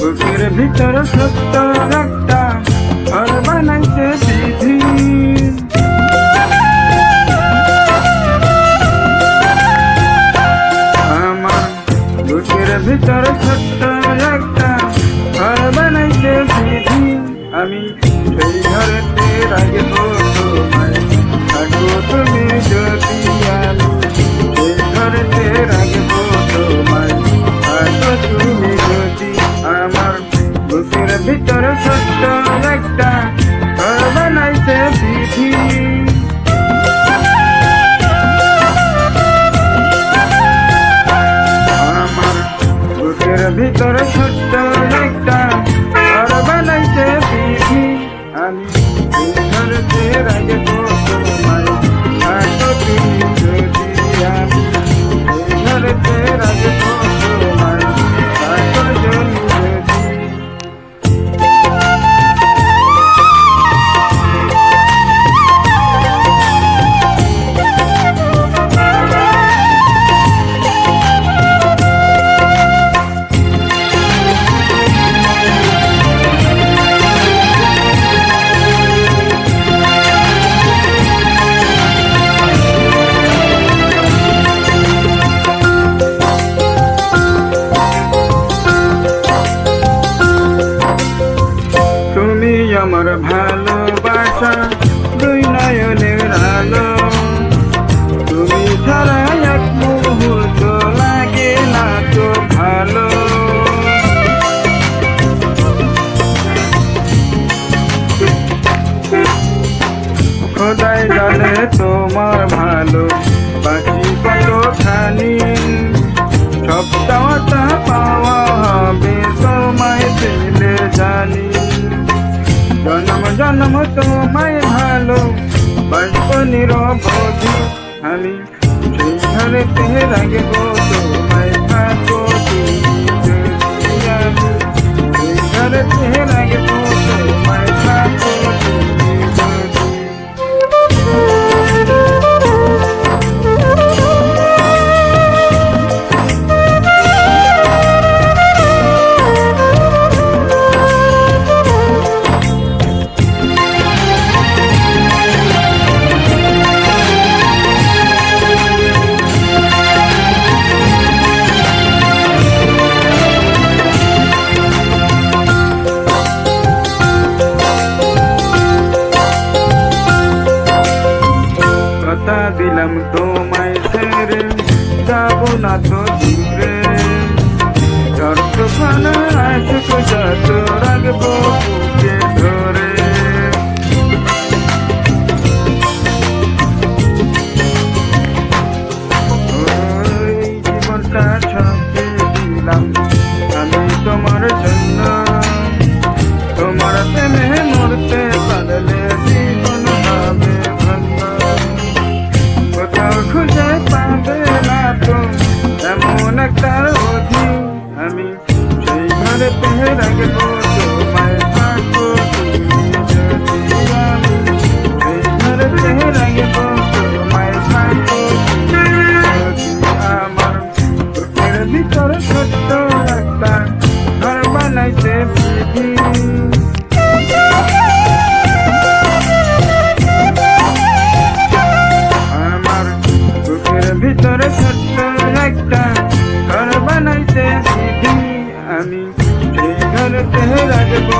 বুকের ভিতর ছোট্ট একটা ঘর বানাইছে বিধি। আমার বুকের ভিতর ছোট্ট একটা ঘর বানাইছে বিধি। আমি সেই ঘরেতে রাখবো তোমায়, থাকো তুমি যদি। আমি সেই ঘরেতে রাখবো তোমায়, থাকো তুমি যদি। আমার বুকের ভিতর ছোট্ট একটা ঘর বানাইছে বিধি। আমার বুকের ভিতর ছোট্ট একটা ঘর বানাইছে বিধি। আমি সেই ঘরেতে রাখবো তোমায়, থাকো তুমি যদি। আমি সেই ঘরেতে রাখবো তোমায়, থাকো তুমি যদি। তুমি আমার ভালোবাসা দুই নয়নের আলো, তুমি ছাড়া এক মুহূর্ত লাগে না তো ভালো। খোদাই জানে তোমার ভালো বাকি কতখানি, সব চাওয়াটা পাওয়া হবে তোমায় পেলে জানি। জন্ম জন্ম তোমায় ভালো বাসবো নিরবধি। আমি সেই ঘরেতে রাখবো তোমায়, থাকো তুমি যদি। আমি সেই ঘরেতে রাখবো তোমায়, থাকো তুমি যদি। কথা দিলাম তোমায় ছেড়ে যাবো না তো দূরে, যতক্ষণ আসবো যত রাখবো বুকে ধরে। ওই জীবনটা সঁপে দিলাম আমি তোমার জন্য, তোমার প্রেমে মরতে পারলে জীবন হবে ধন্য। কোথাও খুঁজে পাবে না তো এমন একটা অধি। আমি সেই ঘরেতে রাখবো তোমায়, থাকো তুমি যদি। আমি সেই ঘরেতে রাখবো তোমায়, থাকো তুমি যদি। আমার বুকের ভিতর ছোট্ট একটা ঘর বানাইছে বিধি। আমার বুকের ভিতরে ছোট্ট একটা ঘর বানাইছে বিধি। আমি সেই ঘরেতে রাখবো।